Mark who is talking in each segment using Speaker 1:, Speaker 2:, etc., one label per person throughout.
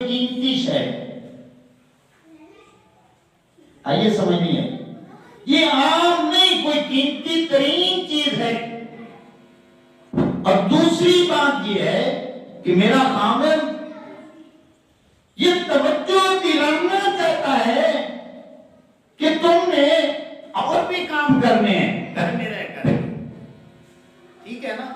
Speaker 1: قیمتی شے آئیے سمجھ نہیں ہے، یہ عام نہیں، کوئی قیمتی ترین چیز ہے۔ اور دوسری بات یہ ہے کہ میرا خامد یہ توجہ دلانا چاہتا ہے کہ تم نے اور بھی کام کرنے ہیں گھر میں رہ کر، ٹھیک ہے نا،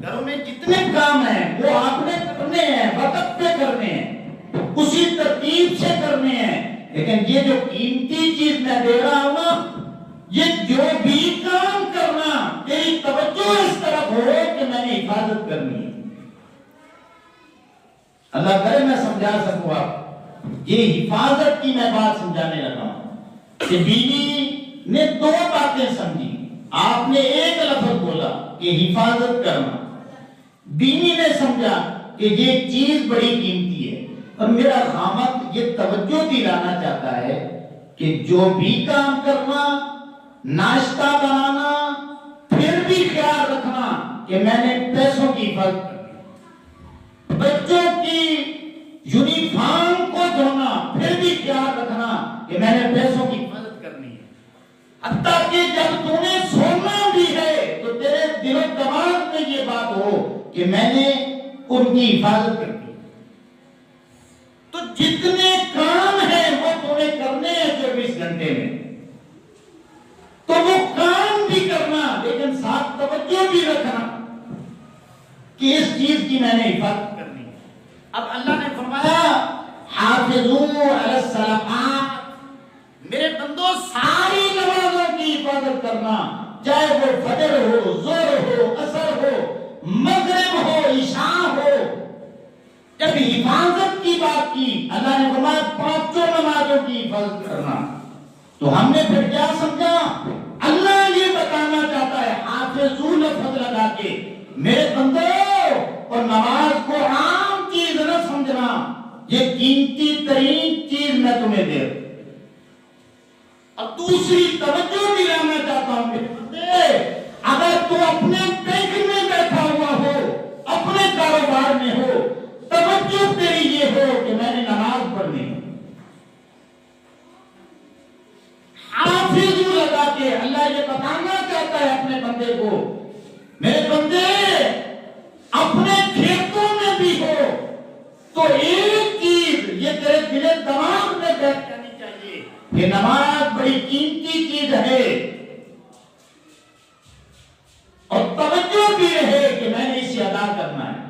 Speaker 1: گھروں میں جتنے کام ہیں وہ آپ نے کرنے ہیں، وقت پہ کرنے ہیں، اسی ترتیب سے کرنے ہیں، لیکن یہ جو قیمتی چیز میں دے رہا ہوں نا، یہ جو بھی کام کرنا تیری توجہ اس طرف ہو کہ میں نے حفاظت کرنی ہے۔ اللہ کرے میں سمجھا سکوں آپ، یہ حفاظت کی میں بات سمجھانے لگا ہوں کہ بیوی نے دو باتیں سمجھی، آپ نے ایک لفظ بولا کہ حفاظت کرنا، بیوی نے سمجھا کہ یہ چیز بڑی قیمتی ہے، اور میرا خامد یہ توجہ دلانا چاہتا ہے کہ جو بھی کام کرنا، ناشتہ بنانا، پھر بھی خیال رکھنا کہ میں نے پیسوں کی حفاظت کرنی، بچوں کی یونیفارم کو دھونا، پھر بھی خیال رکھنا کہ میں نے پیسوں کی حفاظت کرنی ہے، حتیٰ کہ جب تو نے سونا بھی ہے تو تیرے دل و دماغ میں یہ بات ہو کہ میں نے ان کی حفاظت کرنی ہے۔ تو جتنے کام ہیں وہ تو نے کرنے ہیں 24 گھنٹے میں، تو وہ کام بھی کرنا لیکن ساتھ توجہ بھی رکھنا کہ اس چیز کی میں نے حفاظت کرنی ہے۔ اب اللہ نے فرمایا حافظوا علی الصلوات، میرے بندو ساری نمازوں کی حفاظت کرنا، چاہے وہ فجر ہو، ظہر ہو، عصر ہو، مغرب ہو، عشاء ہو۔ جب حفاظت کی بات کی اللہ نے فرمایا پانچوں نمازوں کی حفاظت کرنا، تو ہم نے پھر کیا سمجھا؟ اللہ یہ بتانا چاہتا ہے حافظوا لفظ لگا کے میرے بندو، اور نماز کو عام چیز نہ سمجھنا، یہ قیمتی ترین چیز میں تمہیں دے رہا ہوں۔ اور دوسری توجہ دلانا چاہتا ہوں میرے بندے، اگر تو اپنے بینک میں بیٹھا ہوا ہو، اپنے کاروبار میں ہو، توجہ تیری یہ ہو کہ میں نے نماز پڑھنی ہے، حافظ لگا کے اللہ یہ بتانا چاہتا ہے اپنے بندے کو، میرے بندے اپنے کھیتوں میں بھی ہو تو ایک چیز یہ تیرے دل و دماغ میں بیٹھ جانی چاہیے کہ نماز بڑی قیمتی چیز ہے، اور توجہ بھی رہے کہ میں نے اسے ادا کرنا ہے۔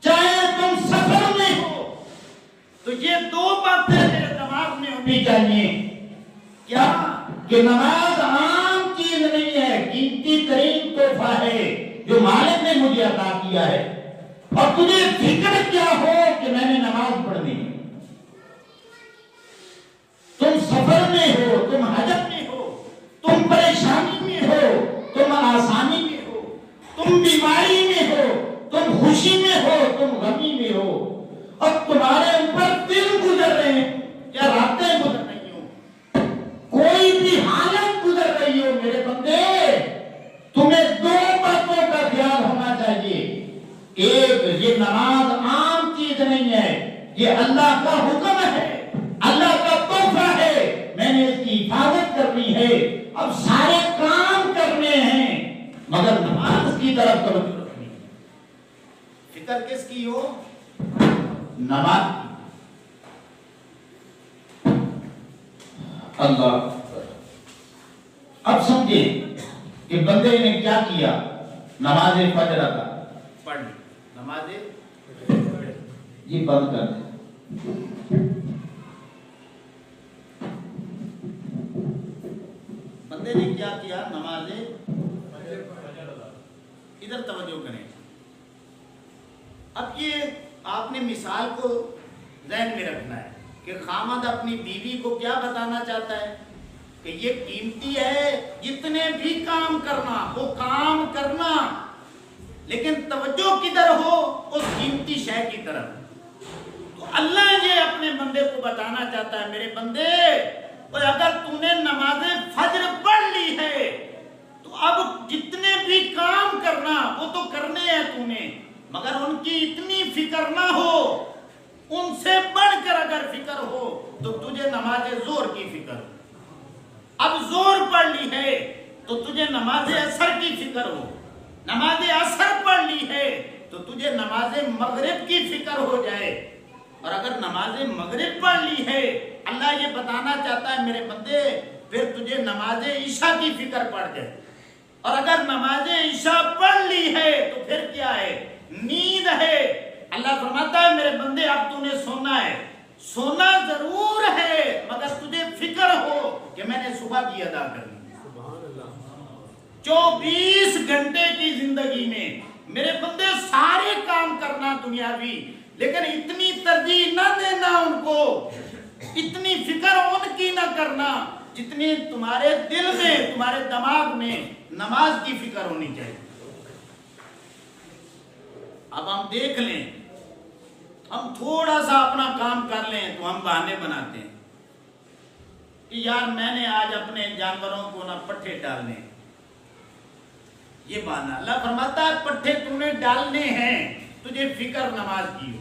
Speaker 1: چاہے تم سفر میں ہو تو یہ دو باتیں میرے دماغ میں ہونی چاہیے، کیا کہ نماز عام چیز نہیں ہے، قیمتی ترین تحفہ ہے جو مالک نے مجھے عطا کیا ہے، اور تجھے فکر کیا ہو کہ میں نے نماز پڑھنی ہے۔ تم سفر میں ہو، تم حجت میں ہو، تم پریشانی میں ہو، تم آسانی میں ہو، تم بیماری میں ہو، تم خوشی میں ہو، تم غمی میں ہو، اور تمہارے اوپر دن گزر رہے ہیں یا راتیں گزر رہی ہوں، کوئی بھی حالت گزر رہی ہو، میرے بندے تمہیں دو باتوں کا خیال ہونا چاہیے۔ ایک، یہ نماز عام چیز نہیں ہے، یہ اللہ کا حکم ہے، اللہ کا تحفہ ہے، میں نے اس کی حفاظت کرنی ہے، اب سارے کام کرنے ہیں مگر نماز کی طرف توجہ رکھنی ہے۔ فکر کس کی ہو؟ نماز کی۔ اللہ اب سمجھے کہ بندے نے کیا کیا، نماز فجر کا پڑھ لی، نماز یہ بند کر دے۔ بندے نے کیا کیا، نماز ادھر توجہ کریں۔ اب یہ آپ نے مثال کو ذہن میں رکھنا ہے کہ خامد اپنی بیوی کو کیا بتانا چاہتا ہے کہ یہ قیمتی ہے، جتنے بھی کام کرنا وہ کام کرنا، لیکن توجہ کدھر ہو؟ اس قیمتی شے کی طرف۔ تو اللہ یہ اپنے بندے کو بتانا چاہتا ہے، میرے بندے اور اگر تو نے نماز فجر پڑھ لی ہے تو اب جتنے بھی کام کرنا وہ تو کرنے ہیں تو نے، مگر ان کی اتنی فکر نہ ہو نماز ظہر کی فکر ہو. اب ظہر پڑھ لی ہے تو تجھے نماز عصر کی فکر ہو. نماز عصر پڑھ لی ہے تو تجھے نماز مغرب کی فکر ہو جائے. اور اگر نماز مغرب پڑھ لی ہے اللہ یہ بتانا چاہتا ہے میرے بندے پھر تجھے نماز عشاء کی فکر پڑ جائے. اور اگر نماز عشاء پڑھ لی ہے تو پھر کیا ہے؟ نیند ہے. اللہ فرماتا ہے میرے بندے اب تو نے سونا ہے. سونا ضرور ہے مگر تجھے فکر ہو کہ میں نے صبح کی ادا کرنی. 24 گھنٹے کی زندگی میں میرے بندے سارے کام کرنا دنیاوی لیکن اتنی ترجیح نہ دینا ان کو, اتنی فکر ان کی نہ کرنا جتنی تمہارے دل میں تمہارے دماغ میں نماز کی فکر ہونی چاہیے. اب ہم دیکھ لیں, ہم تھوڑا سا اپنا کام کر لیں تو ہم بہانے بناتے ہیں کہ یار میں نے آج اپنے جانوروں کو نہ پٹھے ڈالنے. یہ بہانہ. اللہ فرماتا ہے پٹھے تم نے ڈالنے ہیں تجھے فکر نماز کی ہو.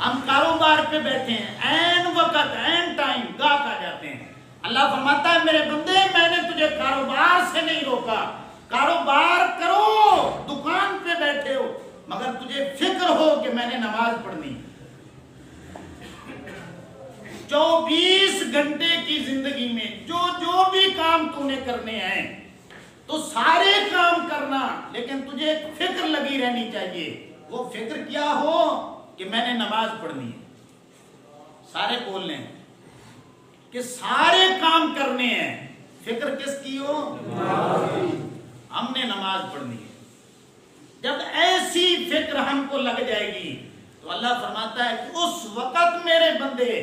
Speaker 1: ہم کاروبار پہ بیٹھے ہیں عین وقت عین ٹائم گاہک آ جاتے ہیں. اللہ فرماتا ہے میرے بندے میں نے تجھے کاروبار سے نہیں روکا. کاروبار کرو, دکان پہ بیٹھے ہو مگر تجھے فکر ہو کہ میں نے نماز پڑھنی. 24 گھنٹے کی زندگی میں جو بھی کام تو نے کرنے ہیں تو سارے کام کرنا لیکن تجھے ایک فکر لگی رہنی چاہیے. وہ فکر کیا ہو کہ میں نے نماز پڑھنی ہے. سارے بول لیں کہ سارے کام کرنے ہیں, فکر کس کی ہو؟ ہم نے نماز پڑھنی ہے. جب ایسی فکر ہم کو لگ جائے گی تو اللہ فرماتا ہے کہ اس وقت میرے بندے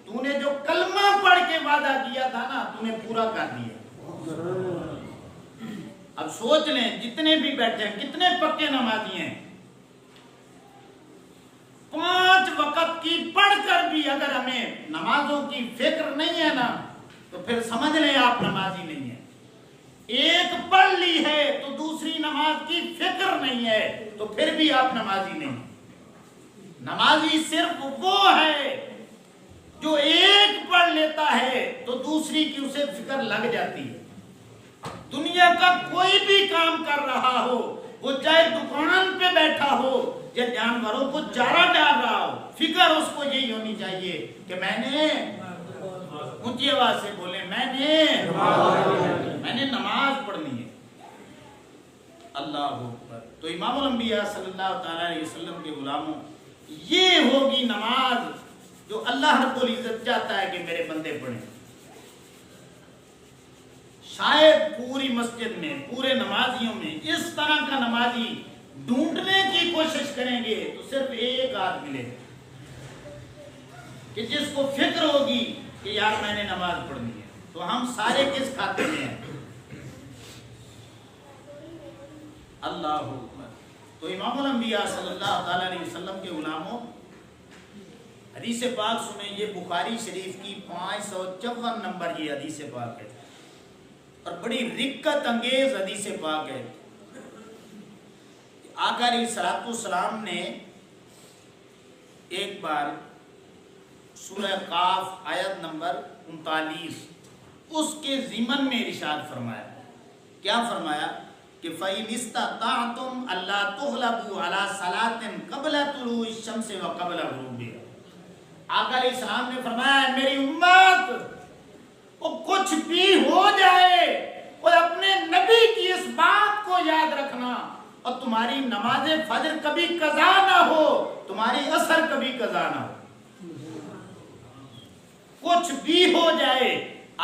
Speaker 1: تو نے جو کلمہ پڑھ کے وعدہ کیا تھا نا تو نے پورا کر دیا. اب سوچ لیں جتنے بھی بیٹھے ہیں کتنے پکے نمازی ہیں. 5 وقت کی پڑھ کر بھی اگر ہمیں نمازوں کی فکر نہیں ہے نا تو پھر سمجھ لیں آپ نمازی نہیں ہیں. ایک پڑھ لی ہے تو دوسری نماز کی فکر نہیں ہے تو پھر بھی آپ نمازی نہیں. نمازی صرف وہ ہے جو ایک پڑھ لیتا ہے تو دوسری کی اسے فکر لگ جاتی ہے. دنیا کا کوئی بھی کام کر رہا ہو, وہ چاہے دکان پہ بیٹھا ہو یا جانوروں کو چارہ ڈال رہا ہو, فکر اس کو یہی ہونی چاہیے کہ میں نے, اونچی آواز سے بولے, میں نے نماز پڑھنی ہے. اللہ اکبر. تو امام الانبیاء صلی اللہ تعالی علیہ وسلم کے غلاموں یہ ہوگی نماز جو اللہ رب العزت چاہتا ہے کہ میرے بندے پڑھیں. شاید پوری مسجد میں پورے نمازیوں میں اس طرح کا نمازی ڈھونڈنے کی کوشش کریں گے تو صرف ایک آدمی ملے کہ جس کو فکر ہوگی کہ یار میں نے نماز پڑھنی ہے. تو ہم سارے کس کھاتے میں ہیں؟ اللہ اکبر. تو امام الانبیاء صلی اللہ تعالی علیہ وسلم کے غلاموں حدیث پاک سنیں. یہ بخاری شریف کی 554 نمبر یہ حدیث پاک ہے اور بڑی رکت انگیز حدیث پاک ہے. آقا علیہ الصلوۃ والسلام نے ایک بار سورہ قاف آیت نمبر 39 اس کے ضمن میں ارشاد فرمایا. کیا فرمایا کہ فَإِنِ اسْتَطَعْتُمْ أَلَّا تُغْلَبُوا عَلَى صَلَاةٍ قَبْلَ طُلُوعِ الشَّمْسِ وَقَبْلَ غُرُوبِهَا. آقا علیہ السلام نے فرمایا میری امت وہ کچھ بھی ہو جائے اور اپنے نبی کی اس بات کو یاد رکھنا اور تمہاری نماز فجر کبھی قضا نہ ہو, تمہاری عصر کبھی قضا نہ ہو. کچھ بھی ہو جائے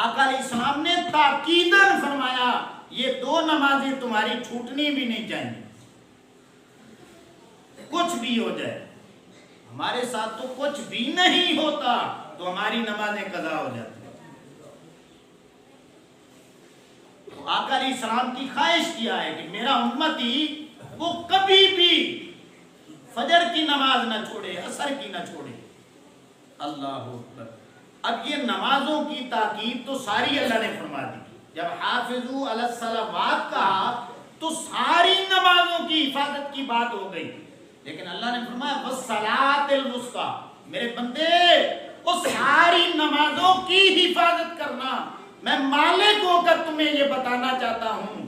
Speaker 1: آقا علیہ السلام نے تاکیداً فرمایا یہ 2 نمازیں تمہاری چھوٹنی بھی نہیں چاہیے. کچھ بھی ہو جائے. ہمارے ساتھ تو کچھ بھی نہیں ہوتا تو ہماری نمازیں قضا ہو جاتی. تو آقا علیہ السلام کی خواہش کیا ہے کہ میرا امتی وہ کبھی بھی فجر کی نماز نہ چھوڑے, عصر کی نہ چھوڑے. اللہ اکبر. اب یہ نمازوں کی تاکید تو ساری اللہ نے فرما دی. جب حافظوا علی الصلوات کہا تو ساری نمازوں کی حفاظت کی بات ہو گئی, لیکن اللہ نے فرمایا والصلاۃ الوسطی. میرے بندے اس ساری نمازوں کی حفاظت کرنا. میں مالک ہو کر تمہیں یہ بتانا چاہتا ہوں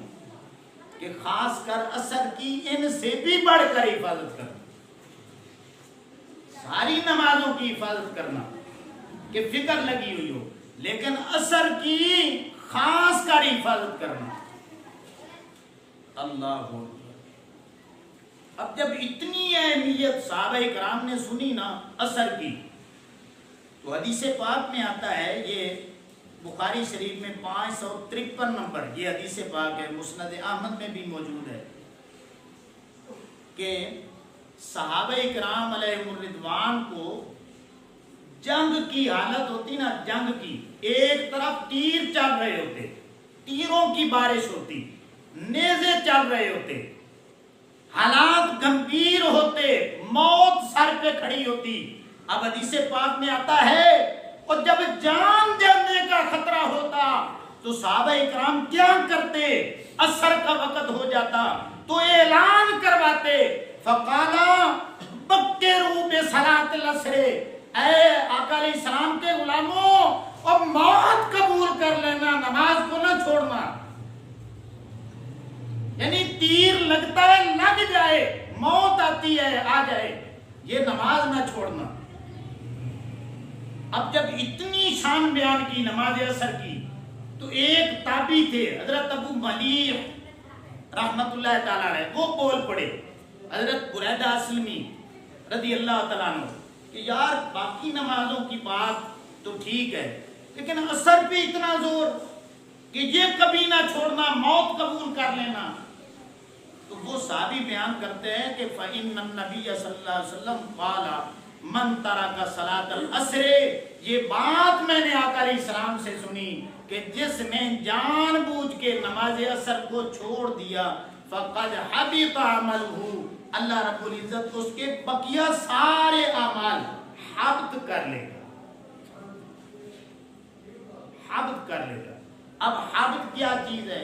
Speaker 1: کہ خاص کر عصر کی ان سے بھی بڑھ کر حفاظت کرنا. ساری نمازوں کی حفاظت کرنا کہ فکر لگی ہوئی ہو، لیکن عصر کی خاص کر حفاظت کرنا. اللہ اکبر. اب جب اتنی اہمیت صحابہ کرام نے سنی نا عصر کی، تو حدیث پاک میں آتا ہے، یہ بخاری شریف میں 553 نمبر یہ حدیث پاک ہے، مسند احمد میں بھی موجود ہے کہ صحابہ کرام علیہ الرضوان کو جنگ کی حالت ہوتی نا، جنگ کی، ایک طرف تیر چل رہے ہوتے، تیروں کی بارش ہوتی، نیزے چل رہے ہوتے، حالات گمبھیر ہوتے، موت سر پہ کھڑی ہوتی. اب حدیث پاک میں آتا ہے اور جب جان جانے کا خطرہ ہوتا تو صحابہ کرام کیا کرتے؟ عصر کا وقت ہو جاتا تو اعلان کرواتے، فقالا بکروا بصلاۃ العصر، اے آقا علیہ السلام کے غلاموں اب موت قبول کر لینا، نماز کو نہ چھوڑنا. یعنی تیر لگتا ہے لگ جائے، موت آتی ہے آ جائے، یہ نماز نہ چھوڑنا. اب جب اتنی شان بیان کی نماز عصر کی تو ایک تابعی تھے حضرت ابو ملیح رحمت اللہ تعالیٰ علیہ، وہ بول پڑے حضرت بریدہ اسلمی رضی اللہ تعالیٰ عنہ کہ یار باقی نمازوں کی بات تو ٹھیک ہے، لیکن عصر پہ اتنا زور کہ یہ کبھی نہ چھوڑنا، موت قبول کر لینا. تو وہ صحابی بیان کرتے ہیں کہ فَإِنَّ النَّبِيَّ صلی اللہ علیہ وسلم قَالَ مَنْ تَرَكَ صَلَاةَ الْعَصْرِ، یہ بات میں نے آقا علیہ السلام سے سنی کہ جس نے جان بوجھ کے نماز عصر کو چھوڑ دیا فَقَدْ حَبِطَ عَمَلُهُ، اللہ رب العزت اس کے بقیہ سارے اعمال حبط کر لے گا، حبط کر لے گا. اب حبط کیا چیز ہے؟